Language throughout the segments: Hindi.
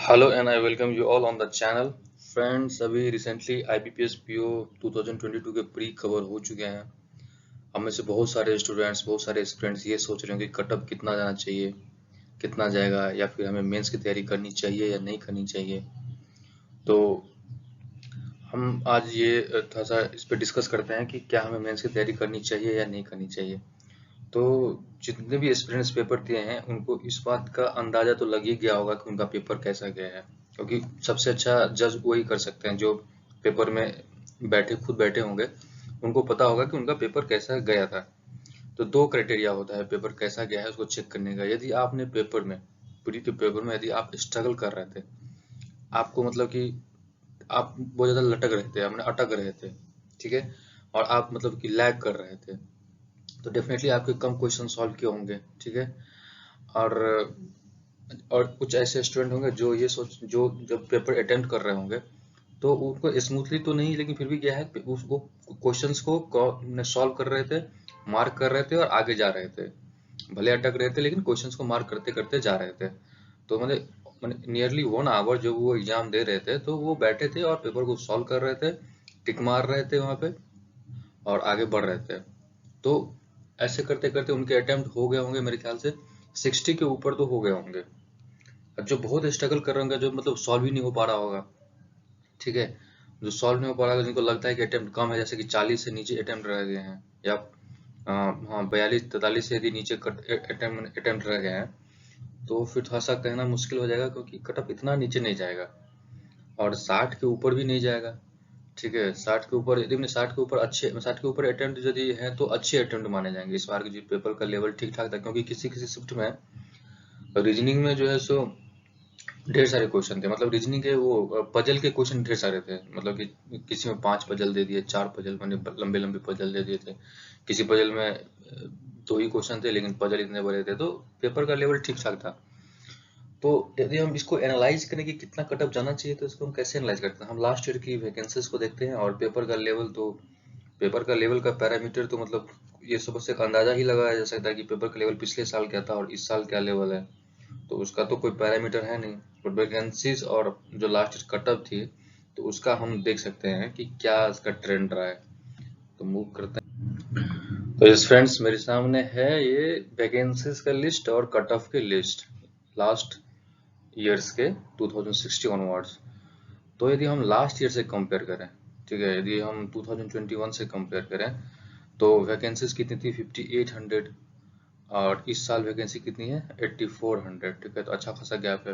Hello and I welcome you all on the channel. Friends, अभी रिसेंटली IBPS PO 2022 के प्री कवर हो चुके हैं। हम में से बहुत सारे स्टूडेंट्स, बहुत सारे स्टूडेंट्स ये सोच रहे हैं कि कटअप कितना जाना चाहिए, कितना जाएगा, या फिर हमें मेंस की तैयारी करनी चाहिए या नहीं करनी चाहिए। तो हम आज ये थोड़ा सा इस पर डिस्कस करते हैं कि क्या हमें मेंस की तैयारी करनी चाहिए या नहीं करनी चाहिए। तो जितने भी स्टूडेंट्स पेपर दिए हैं उनको इस बात का अंदाजा तो लग ही गया होगा कि उनका पेपर कैसा गया है, क्योंकि सबसे अच्छा जज वही कर सकते हैं जो पेपर में खुद बैठे होंगे। उनको पता होगा कि उनका पेपर कैसा गया था। तो दो क्राइटेरिया होता है पेपर कैसा गया है उसको चेक करने का। यदि आपने पेपर में प्री के पेपर में यदि आप स्ट्रगल कर रहे थे, आपको मतलब कि आप बहुत ज्यादा लटक रहे थे, आपने अटक रहे थे, ठीक है, और आप मतलब कि लैग कर रहे थे, तो डेफिनेटली आपके कम क्वेश्चन सॉल्व किए होंगे, ठीक है। और कुछ ऐसे स्टूडेंट होंगे जो ये सोच जो जब पेपर अटेम्प्ट कर रहे होंगे तो उनको स्मूथली तो नहीं, लेकिन फिर भी क्या है उसको क्वेश्चंस को सॉल्व कर रहे थे, मार्क कर रहे थे और आगे जा रहे थे। भले अटक रहे थे लेकिन क्वेश्चंस को मार्क करते करते जा रहे थे। तो मतलब नियरली 1 आवर जब वो एग्जाम दे रहे थे तो वो बैठे थे और पेपर को सॉल्व कर रहे थे, टिक मार रहे थे वहां पे और आगे बढ़ रहे थे। तो ऐसे करते करते उनके अटेम्प्ट हो गए होंगे मेरे ख्याल से 60 के ऊपर तो हो गए होंगे। अब जो बहुत स्ट्रगल कर रहे होंगे, जो मतलब सॉल्व ही नहीं हो पा रहा होगा, ठीक है, जो सॉल्व नहीं हो पा रहा होगा, जिनको लगता है कि अटेम्प्ट कम है, जैसे कि 40 से नीचे अटेम्प्ट रह गए हैं, या हाँ 42-43 से यदि नीचे अटेम्प्ट रह गए हैं, तो फिर थोड़ा सा कहना मुश्किल हो जाएगा, क्योंकि कटअप इतना नीचे नहीं जाएगा और 60 के ऊपर भी नहीं जाएगा। ठीक है, 60 के ऊपर यदि 60 के ऊपर अटेम्प्ट यदि है तो अच्छे अटेम्प्ट माने जाएंगे। इस बार के जो पेपर का लेवल ठीक ठाक था, क्योंकि किसी किसी शिफ्ट में रीजनिंग में जो है सो ढेर सारे क्वेश्चन थे। मतलब रीजनिंग के वो पजल के क्वेश्चन ढेर सारे थे। मतलब कि किसी में 5 पजल दे दिए, 4 पजल, मैंने लंबे लंबे पजल दे दिए थे। किसी पजल में 2 ही क्वेश्चन थे लेकिन पजल इतने बड़े थे, तो पेपर का लेवल ठीक ठाक था। तो यदि हम इसको एनालाइज करें कि कितना कटअप जाना चाहिए, तो इसको हम कैसे एनालाइज करते हैं? हम लास्ट ईयर की वैकेंसीज को देखते हैं और पेपर का लेवल का पैरामीटर तो मतलब ये सब से एक अंदाजा ही लगाया जा सकता है कि पेपर का लेवल पिछले साल क्या था और इस साल क्या लेवल है। तो उसका तो कोई पैरामीटर है नहीं, बट वैकेंसीज और जो लास्ट कटअप थी तो उसका हम देख सकते हैं कि क्या इसका ट्रेंड रहा है। तो मूव करते हैं। तो इस फ्रेंड्स, मेरे सामने है ये वैकेंसीज का लिस्ट और कट ऑफ के लिस्ट लास्ट ईयर्स के 2060 ऑनवर्ड्स। तो यदि हम लास्ट ईयर से कंपेयर करें, ठीक है, यदि हम 2021 से कंपेयर करें, तो वैकेंसीज कितनी थी? 5800। और इस साल वैकेंसी कितनी है? 8400। ठीक है, तो अच्छा खासा गैप है।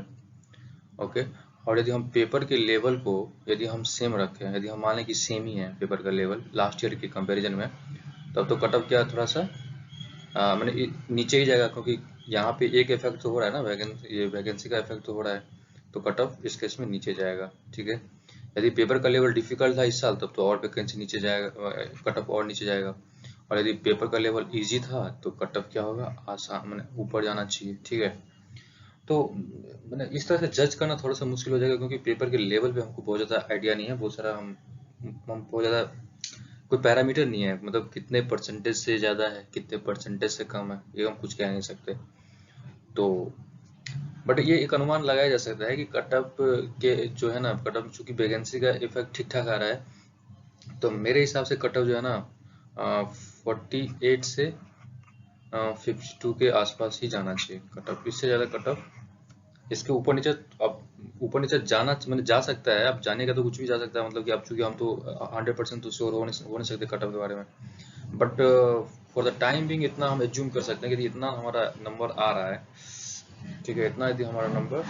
ओके। और यदि हम पेपर के लेवल को यदि हम सेम रखें, यदि हम मान लें कि सेम ही है पेपर का लेवल लास्ट ईयर के कंपैरिजन में, तब तो कटअप क्या थोड़ा सा मैंने नीचे ही जाएगा, क्योंकि यहाँ पे एक इफेक्ट तो हो रहा है ना, वैकेंसी का इफेक्ट तो हो रहा है। तो कटअप इस केस में नीचे जाएगा, ठीक है। यदि पेपर का लेवल डिफिकल्ट था इस साल, तब तो और वैकेंसी नीचे जाएगा, कटअप और नीचे जाएगा। और यदि पेपर का लेवल इजी था तो कटअप क्या होगा? आसान, मैंने ऊपर जाना चाहिए, ठीक है। तो मैंने इस तरह से जज करना थोड़ा सा मुश्किल हो जाएगा, क्योंकि पेपर के लेवल पे हमको बहुत ज़्यादा आइडिया नहीं है। बहुत सारा हम बहुत ज़्यादा कोई पैरामीटर नहीं है, मतलब कितने परसेंटेज से ज़्यादा है, कितने परसेंटेज से कम है, ये हम कुछ कह नहीं सकते। तो बट ये एक अनुमान लगाया जा सकता है कि कटअप के जो है ना, कटअप चूंकि वैकेंसी का इफेक्ट ठीक ठाक आ रहा है, तो मेरे हिसाब से कटअप जो है ना 48 से 52 के आसपास ही जाना चाहिए कटअप। इससे ज़्यादा कटअप, इसके ऊपर नीचे, अब ऊपर नीचे जाना मैंने जा सकता है, अब जाने का तो कुछ भी जा सकता है। मतलब कि अब चूंकि हम तो 100% तो श्योर हो नहीं सकते कटअप के बारे में, but for the time being इतना हम एज्यूम कर सकते हैं कि इतना हमारा नंबर आ रहा है, ठीक है, इतना यदि हमारा नंबर,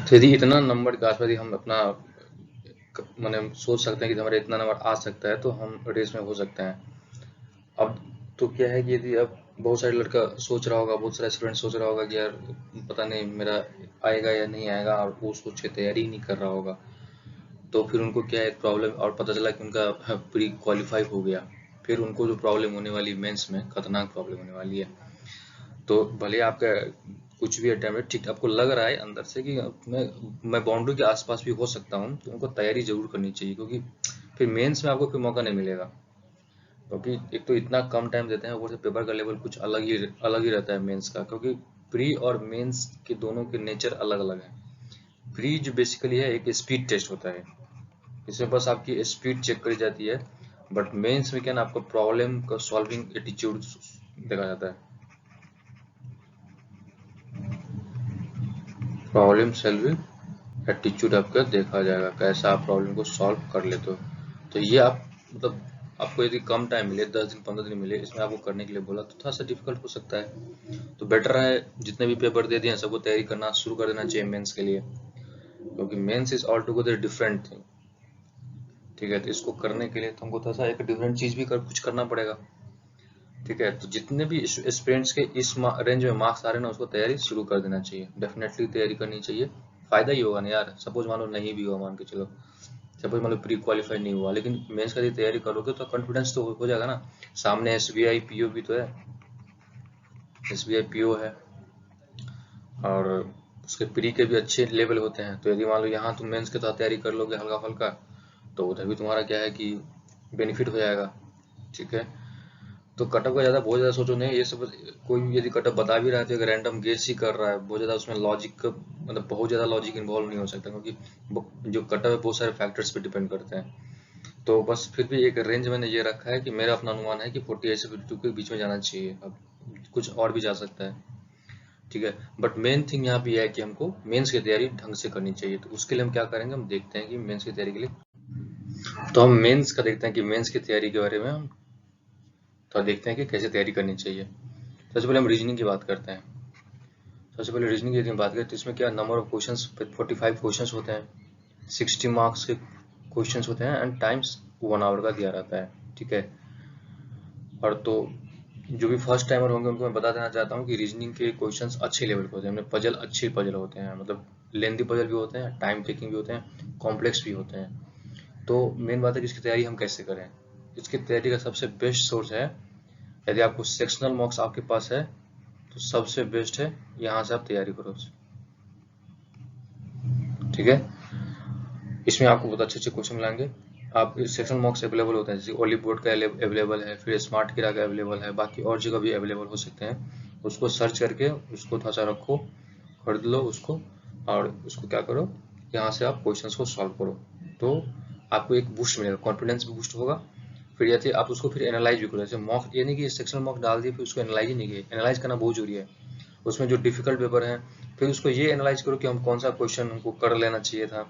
तो यदि इतना नंबर के आसपास यदि हम अपना मैंने सोच सकते हैं कि हमारा इतना नंबर आ सकता है, तो हम रेस में हो सकते हैं। अब तो क्या है कि यदि अब बहुत सारे लड़का सोच रहा होगा, बहुत सारा स्टूडेंट सोच रहा होगा कि यार पता नहीं मेरा आएगा या नहीं आएगा, और वो सोच के तैयारी ही नहीं कर रहा होगा, तो फिर उनको क्या है प्रॉब्लम, और पता चला कि उनका प्री क्वालिफाई हो गया, फिर उनको जो प्रॉब्लम होने वाली मेंस में, खतरनाक प्रॉब्लम होने वाली है। तो भले आपका कुछ भी अटेम्प्ट ठीक आपको लग रहा है अंदर से कि मैं बाउंड्री के आसपास भी हो सकता हूँ, तो उनको तैयारी जरूर करनी चाहिए, क्योंकि फिर मेंस में आपको कोई मौका नहीं मिलेगा। क्योंकि एक तो इतना कम टाइम देते हैं, ऊपर से पेपर का लेवल कुछ अलग ही रहता है मेंस का। क्योंकि प्री और मेंस के दोनों के नेचर अलग अलग हैं। प्री जो बेसिकली है एक स्पीड टेस्ट होता है, इसमें बस आपकी स्पीड चेक करी जाती है, बट मेंस में क्या ना आपको प्रॉब्लम का सॉल्विंग एटीट्यूड देखा जाता है, प्रॉब्लम सॉल्विंग एटीट्यूड आपका देखा जाएगा, कैसा आप प्रॉब्लम को सॉल्व कर लेते हो। तो ये आप मतलब आपको यदि कम टाइम मिले, 10 दिन 15 दिन मिले, इसमें आपको करने के लिए बोला तो थोड़ा सा डिफिकल्ट हो सकता है। तो बेटर है जितने भी पेपर दे दिए सबको तैयारी करना शुरू कर देना चाहिए मेंस के लिए, क्योंकि mains is all together different thing. ठीक है, तो इसको करने के लिए तुमको थोड़ा सा एक डिफरेंट चीज भी कुछ करना पड़ेगा। ठीक है, तो जितने भी स्टूडेंट्स के इस रेंज में मार्क्स आ रहे हैं ना, उसको तैयारी शुरू कर देना चाहिए, डेफिनेटली तैयारी करनी चाहिए। फायदा ही होगा ना यार, सपोज मान लो नहीं भी हुआ, मान के चलो सपोज मान लो प्री क्वालिफाई नहीं हुआ, लेकिन मेंस का तैयारी करोगे तो कॉन्फिडेंस तो हो जाएगा ना। सामने SBI PO भी तो है, SBI PO है, और उसके प्री के भी अच्छे लेवल होते हैं। तो यदि मान लो यहाँ तुम मेंस के साथ तैयारी कर लोगे हल्का फुल्का, तो उधर भी तुम्हारा क्या है कि बेनिफिट हो जाएगा। ठीक है, तो कटअप का ज़्यादा बहुत ज़्यादा सोचो नहीं, ये सब कोई भी यदि कटअप बता भी रहा है तो एक रैंडम गेस ही कर रहा है, बहुत ज़्यादा उसमें लॉजिक मतलब बहुत ज़्यादा लॉजिक इन्वॉल्व नहीं हो सकता, क्योंकि जो कटअप है बहुत सारे फैक्टर्स पे डिपेंड करते हैं। तो बस फिर भी एक रेंज मैंने ये रखा है कि मेरा अपना अनुमान है कि 48 से 52 के बीच में जाना चाहिए, अब कुछ और भी जा सकता है। ठीक है, बट मेन थिंग यहाँ पे है कि हमको मेंस की तैयारी ढंग से करनी चाहिए। तो उसके लिए हम क्या करेंगे, हम देखते हैं कि मेंस की तैयारी के लिए, तो हम मेंस का देखते हैं कि मेंस की तैयारी के बारे में हम तो देखते हैं कि कैसे तैयारी करनी चाहिए। सबसे पहले हम रीजनिंग की बात करते हैं। सबसे पहले रीजनिंग की यदि हम बात करें तो इसमें क्या नंबर ऑफ क्वेश्चंस 45 क्वेश्चंस होते हैं, 60 मार्क्स के क्वेश्चंस होते हैं, एंड टाइम्स 1 आवर का दिया रहता है। ठीक है, और तो जो भी फर्स्ट टाइमर होंगे उनको मैं बता देना चाहता हूँ कि रीजनिंग के क्वेश्चंस अच्छे लेवल के होते हैं, पजल अच्छे पजल होते हैं, मतलब लेंथी पजल भी होते हैं, टाइम टेकिंग भी होते हैं, कॉम्प्लेक्स भी होते हैं। तो मेन बात है कि इसकी तैयारी हम कैसे करें। इसकी तैयारी का सबसे बेस्ट सोर्स है, यदि आपको सेक्शनल मार्क्स आपके पास है तो सबसे बेस्ट है यहाँ से आप तैयारी करो। ठीक है, इसमें आपको बहुत अच्छे अच्छे क्वेश्चन मिलेंगे। आप सेक्शनल मार्क्स अवेलेबल होते हैं, जैसे ओली बोर्ड का अवेलेबल है, फिर स्मार्ट किरा का अवेलेबल है, बाकी और जगह भी अवेलेबल हो सकते हैं। उसको सर्च करके उसको थोड़ा सा रखो, खरीद लो उसको, और उसको क्या करो, यहाँ से आप क्वेश्चंस को सॉल्व करो, तो आपको एक बूस्ट मिलेगा, कॉन्फिडेंस भी बूस्ट होगा। फिर जैसे आप उसको फिर एनालाइज भी करो, जैसे मॉक ये नहीं कि सेक्शनल मॉक डाल दिए फिर उसको एनालाइज ही नहीं किए, एनालाइज करना बहुत जरूरी है। उसमें जो डिफिकल्ट पेपर है फिर उसको ये एनालाइज करो कि हम कौन सा क्वेश्चन हमको कर लेना चाहिए था,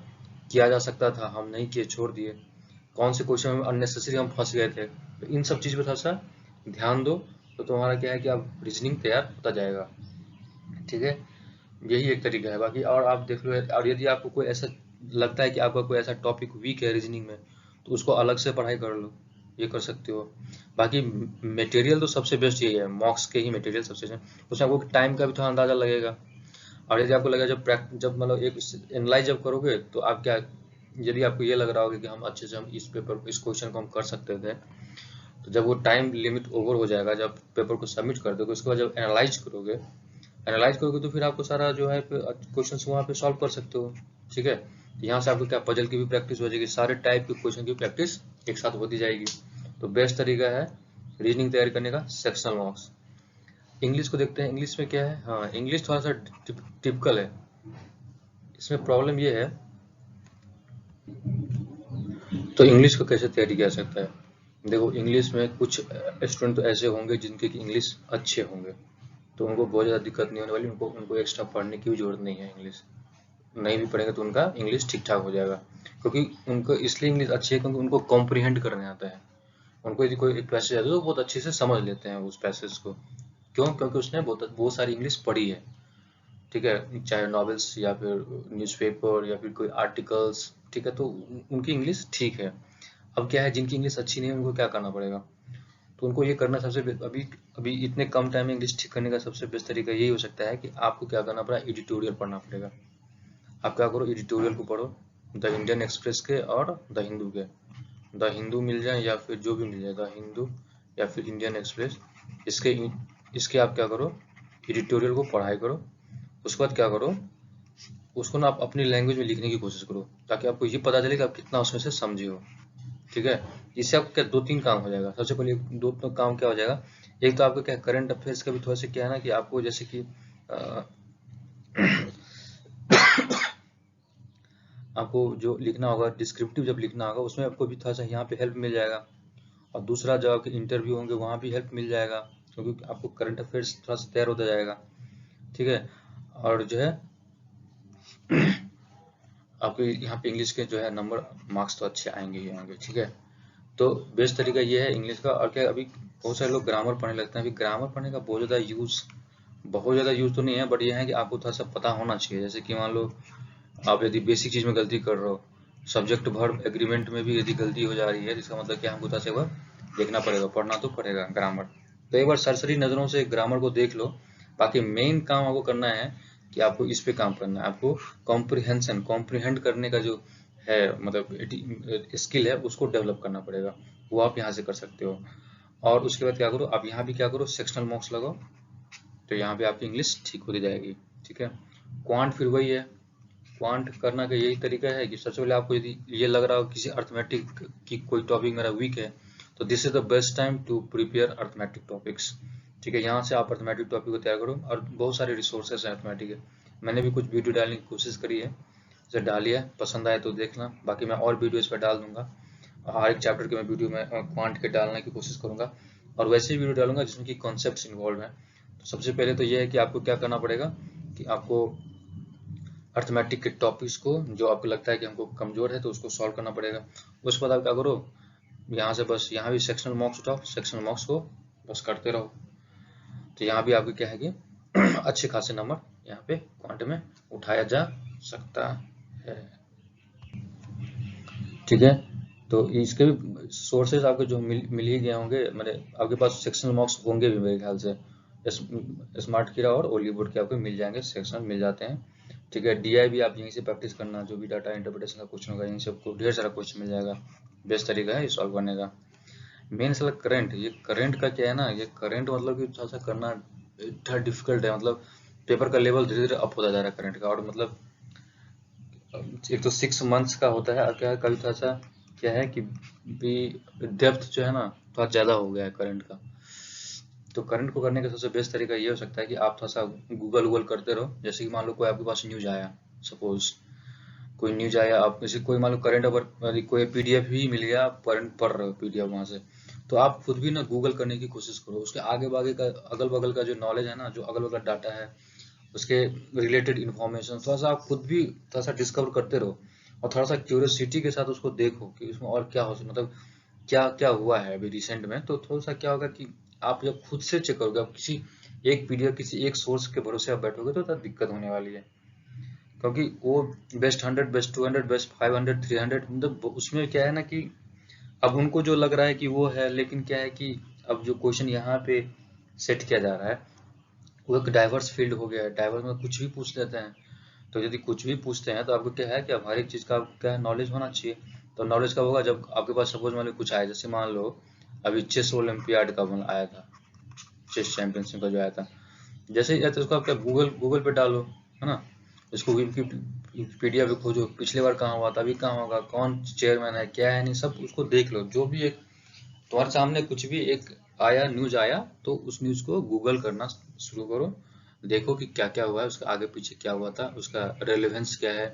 किया जा सकता था, हम नहीं किए, छोड़ दिए, कौन से क्वेश्चन में अननेसेसरी हम फंस गए थे। तो इन सब चीज़ पे थोड़ा सा ध्यान दो, तो तुम्हारा क्या है कि आप रीजनिंग तैयार होता जाएगा। ठीक है, यही एक तरीका है। बाकी और आप देख लो, और यदि आपको कोई ऐसा लगता है कि आपका कोई ऐसा टॉपिक वीक है रीजनिंग में, तो उसको अलग से पढ़ाई कर लो, ये कर सकते हो। बाकी मटेरियल तो सबसे बेस्ट यही है, मॉक्स के ही मटेरियल सबसे बेस्ट, उसमें आपको टाइम का भी थोड़ा अंदाजा लगेगा। और यदि आपको लगेगा जब मतलब एक एनालाइज जब करोगे तो आप क्या, यदि आपको ये लग रहा होगा कि हम अच्छे से हम इस पेपर इस क्वेश्चन को हम कर सकते थे, तो जब वो टाइम लिमिट ओवर हो जाएगा, जब पेपर को सबमिट कर दोगे उसके बाद जब एनालाइज करोगे तो फिर आपको सारा जो है क्वेश्चंस वहाँ पे सॉल्व कर सकते हो। ठीक है, यहाँ से आपको क्या पजल की भी प्रैक्टिस हो जाएगी, सारे टाइप के क्वेश्चन की प्रैक्टिस एक साथ होती जाएगी। तो बेस्ट तरीका है रीजनिंग तैयारी करने का सेक्शनल मार्क्स। इंग्लिश को देखते हैं, इंग्लिश में क्या है, हाँ इंग्लिश थोड़ा सा टिपिकल है। इसमें प्रॉब्लम ये है, तो इंग्लिश को कैसे तैयारी किया सकता है। देखो इंग्लिश में कुछ स्टूडेंट तो ऐसे होंगे जिनके की इंग्लिश अच्छे होंगे, तो उनको बहुत ज़्यादा दिक्कत नहीं होने वाली, उनको उनको एक्स्ट्रा पढ़ने की भी जरूरत नहीं है। इंग्लिश नहीं भी पढ़ेंगे तो उनका इंग्लिश ठीक ठाक हो जाएगा, क्योंकि उनको इसलिए इंग्लिश अच्छी है क्योंकि उनको कॉम्प्रीहेंड करने आता है। उनको यदि कोई एक पैसेज आता है तो बहुत अच्छे से समझ लेते हैं उस पैसेज को, क्यों, क्योंकि उसने बहुत सारी इंग्लिश पढ़ी है। ठीक है, चाहे नॉवेल्स या फिर न्यूज़पेपर या फिर कोई आर्टिकल्स, ठीक है, तो उनकी इंग्लिश ठीक है। अब क्या है, जिनकी इंग्लिश अच्छी नहीं है उनको क्या करना पड़ेगा, तो उनको ये करना अभी अभी इतने कम टाइम में इंग्लिश ठीक करने का सबसे बेस्ट तरीका यही हो सकता है कि आपको क्या करना पड़ेगा, एडिटोरियल पढ़ना पड़ेगा। आप क्या करो, एडिटोरियल को पढ़ो, द इंडियन एक्सप्रेस के और द हिंदू के, द हिंदू मिल जाए या फिर जो भी मिल जाए, द हिंदू या फिर इंडियन एक्सप्रेस, इसके इसके आप क्या करो, एडिटोरियल को पढ़ाई करो। उसके बाद क्या करो, उसको ना आप अपनी लैंग्वेज में लिखने की कोशिश करो, ताकि आपको ये पता चले कि आप कितना उसमें से समझे हो। ठीक है, इससे आपको क्या 2-3 काम हो जाएगा। सबसे पहले दो काम क्या हो जाएगा, एक तो आपको क्या करंट अफेयर्स का भी थोड़ा सा क्या है ना कि आपको जैसे कि आपको जो लिखना होगा डिस्क्रिप्टिव जब लिखना होगा उसमें आपको भी थोड़ा सा यहाँ पे हेल्प मिल जाएगा, और दूसरा जब आपके इंटरव्यू होंगे वहाँ भी हेल्प मिल जाएगा, क्योंकि आपको करंट अफेयर्स थोड़ा सा तैयार होता जाएगा, ठीक है। और जो है आपके यहाँ पे इंग्लिश के जो है नंबर मार्क्स तो अच्छे आएंगे ही आएंगे, ठीक है। तो बेस्ट तरीका ये है इंग्लिश का। और क्या, अभी बहुत सारे लोग ग्रामर पढ़ने लगते हैं। अभी ग्रामर पढ़ने का बहुत ज़्यादा यूज़ तो नहीं है, बट ये है कि आपको थोड़ा सा पता होना चाहिए। जैसे कि मान लो आप यदि बेसिक चीज़ में गलती कर रहे हो, सब्जेक्ट वर्ब एग्रीमेंट में भी यदि गलती हो जा रही है, इसका मतलब क्या, हमको थोड़ा सा एक बार देखना पड़ेगा, पढ़ना तो पड़ेगा ग्रामर। तो एक बार सरसरी नज़रों से ग्रामर को देख लो। बाकी मेन काम आपको करना है कि आपको इस पे काम करना है, आपको कॉम्प्रिहेंड करने का जो है मतलब स्किल है उसको डेवलप करना पड़ेगा। वो आप यहाँ से कर सकते हो। और उसके बाद क्या करो, आप यहाँ भी क्या करो, सेक्शनल मार्क्स लगाओ, तो यहाँ पे आपकी इंग्लिश ठीक होती जाएगी, ठीक है। क्वांट फिर वही है, क्वांट करना का यही तरीका है कि सबसे पहले आपको यदि ये लग रहा हो किसी अर्थमेटिक की कोई टॉपिक मेरा वीक है, तो this is the best time to prepare arithmetic topics, ठीक है। यहाँ से आप अर्थमेटिक टॉपिक को तैयार करो, और बहुत सारे रिसोर्सेस हैं अर्थमेटिक के। मैंने भी कुछ वीडियो डालने की कोशिश करी है, जैसे डाली है, पसंद आए तो देखना। बाकी मैं और वीडियो इस पर डाल दूंगा, हर एक चैप्टर के मैं वीडियो में क्वांट के डालने की कोशिश करूंगा, और वैसे ही वीडियो डालूंगा जिसमें कि कॉन्सेप्ट्स इन्वॉल्व हैं। तो सबसे पहले तो ये है कि आपको क्या करना पड़ेगा कि आपको अर्थमेटिक के टॉपिक्स को जो आपको लगता है कि हमको कमजोर है तो उसको सॉल्व करना पड़ेगा। उसके बाद आप क्या करो, यहाँ से बस यहाँ भी सेक्शनल मार्क्स उठाओ, सेक्शनल मार्क्स को बस करते रहो। तो यहाँ भी आपके क्या है कि अच्छे खासे नंबर यहाँ पे क्वांट में उठाया जा सकता है, ठीक है। तो इसके भी सोर्सेज आपके जो मिल ही गए होंगे, मतलब आपके पास सेक्शनल मार्क्स होंगे भी मेरे ख्याल से। स्मार्ट कीड़ा और ओलीवुड के आपको मिल जाएंगे, सेक्शन मिल जाते हैं, ठीक है। डीआई भी आप यहीं से प्रैक्टिस करना, जो भी डाटा इंटरप्रिटेशन का क्वेश्चन होगा यहीं से आपको ढेर सारा क्वेश्चन मिल जाएगा। बेस्ट तरीका है ये सॉल्व करने का। मेन साला करंट, ये करंट का क्या है ना, ये करंट मतलब कि थोड़ा सा करना थोड़ा डिफिकल्ट है। मतलब पेपर का लेवल धीरे धीरे अप होता जा रहा है करंट का, और मतलब एक तो 6 मंथ्स का होता है, और क्या है कभी थोड़ा सा क्या है कि भी डेप्थ जो है ना थोड़ा ज़्यादा हो गया है करंट का। तो करंट को करने का सबसे बेस्ट तरीका ये हो सकता है कि आप थोड़ा सा गूगल करते रहो। जैसे कि मान लो कोई आपके पास न्यूज आया, सपोज कोई न्यूज आया, आप जैसे कोई मान लो करंट अवर कोई पीडीएफ ही मिल गया, आप करंट पढ़ रहे हो पीडीएफ वहां से, तो आप खुद भी ना गूगल करने की कोशिश करो। उसके आगे बागे का अगल बगल का जो नॉलेज है ना, जो अगल बगल डाटा है उसके रिलेटेड इन्फॉर्मेशन थोड़ा सा आप खुद भी थोड़ा सा डिस्कवर करते रहो, और थोड़ा सा क्यूरियोसिटी के साथ उसको देखो कि उसमें और क्या हो, मतलब क्या क्या हुआ है अभी रिसेंट में। तो थोड़ा सा क्या होगा कि आप जब खुद से चेक करोगे, आप किसी एक पीडीएफ किसी एक सोर्स के भरोसे आप बैठोगे तो तब दिक्कत होने वाली है। क्योंकि वो बेस्ट 100, बेस्ट 200, बेस्ट 500, 300, मतलब उसमें क्या है ना कि अब उनको जो लग रहा है कि वो है, लेकिन क्या है कि अब जो क्वेश्चन यहाँ पे सेट किया जा रहा है वो एक डाइवर्स फील्ड हो गया है। डाइवर्स में कुछ भी पूछ लेते हैं, तो यदि कुछ भी पूछते हैं तो आपको क्या है कि अब हर एक चीज़ का क्या है, नॉलेज होना चाहिए। तो नॉलेज कब होगा, जब आपके पास सपोज मान लो कुछ आया, जैसे मान लो अभी चेस ओलंपियाड का आया था, चेस चैंपियनशिप का जो आया था, जैसे ही तो उसको आप क्या गूगल पे डालो, है ना, इसको विकिपीडिया पे खोजो, पिछली बार कहाँ हुआ था, अभी कहाँ होगा, कौन चेयरमैन है, क्या है नहीं, सब उसको देख लो। जो भी एक तुम्हारे सामने कुछ भी एक आया, न्यूज आया, तो उस न्यूज को गूगल करना शुरू करो। देखो कि क्या क्या हुआ है, उसका आगे पीछे क्या हुआ था, उसका रेलेवेंस क्या है,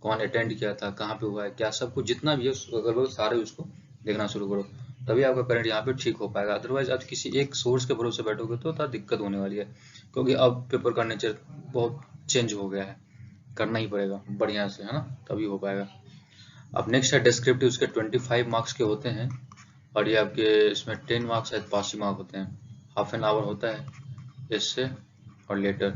कौन अटेंड किया था, कहाँ पे हुआ है, क्या सब कुछ जितना भी है अगर सारे उसको देखना शुरू करो, तभी आपका करंट यहाँ पे ठीक हो पाएगा। अदरवाइज आप किसी एक सोर्स के भरोसे बैठोगे तो थोड़ा दिक्कत होने वाली है, क्योंकि अब पेपर का नेचर बहुत चेंज हो गया है। करना ही पड़ेगा बढ़िया से, है ना, तभी हो पाएगा। अब नेक्स्ट है डिस्क्रिप्टिव, उसके 25 मार्क्स के होते हैं, और ये आपके इसमें 10 मार्क्स शायद पासिंग मार्क होते हैं। हाफ एन आवर होता है इससे और लेटर।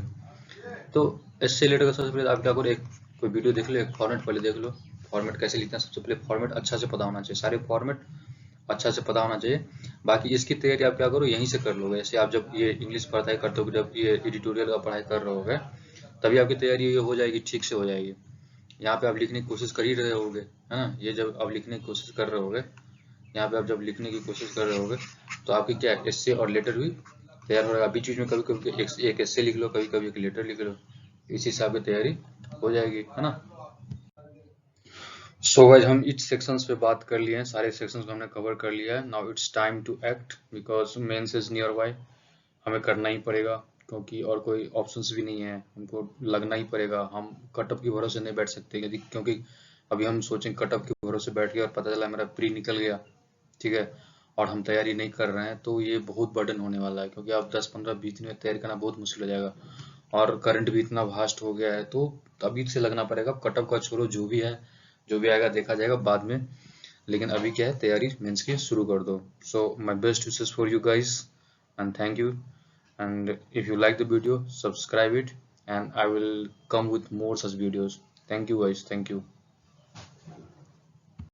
तो इससे लेटर का सबसे पहले आप क्या करो, एक कोई वीडियो देख लो, एक फॉर्मेट पहले देख लो, फॉर्मेट कैसे लिखते हैं। सबसे पहले फॉर्मेट अच्छा से पता होना चाहिए, सारे फॉर्मेट अच्छा से पता होना चाहिए। बाकी इसकी तैयारी आप क्या करो, यहीं से कर लोगे। जैसे आप जब ये इंग्लिश पढ़ाई करते हो, जब ये एडिटोरियल का पढ़ाई कर रहे होगे, तभी आपकी तैयारी ये हो जाएगी, ठीक से हो जाएगी। यहाँ पे आप लिखने की कोशिश कर ही रहे होगे, है ना, ये जब आप लिखने की कोशिश कर रहे होगे, यहाँ पे आप जब लिखने की कोशिश कर रहे होगे, तो आपकी क्या एस्से और लेटर भी तैयार हो रहेगा। बीच बीच में कभी कभी एक एस्से लिख लो, कभी कभी एक लेटर लिख लो, इस हिसाब की तैयारी हो जाएगी, है ना। सो गाइस, हम इच सेक्शंस पे बात कर लिए हैं, सारे सेक्शंस को हमने कवर कर लिया है। Now it's time to act, because mains is nearby, हमें करना ही पड़ेगा। क्योंकि और कोई ऑप्शंस भी नहीं है, हमको लगना ही पड़ेगा। हम कटअप के भरोसे नहीं बैठ सकते, क्योंकि अभी हम सोचें कटअप के भरोसे बैठ गए और पता चला मेरा प्री निकल गया, ठीक है, और हम तैयारी नहीं कर रहे हैं, तो ये बहुत बर्डन होने वाला है। क्योंकि आप 10-15-20 दिन में तैयारी करना बहुत मुश्किल हो जाएगा, और करंट भी इतना वास्ट हो गया है। तो अभी से लगना पड़ेगा। कटअप का छोड़ो, जो भी है, जो भी आएगा देखा जाएगा बाद में, लेकिन अभी क्या है, तैयारी मेंस की शुरू कर दो। So my best wishes for you guys, and thank you. And if you like the video, subscribe it, and I will come with more such videos. Thank you guys, thank you.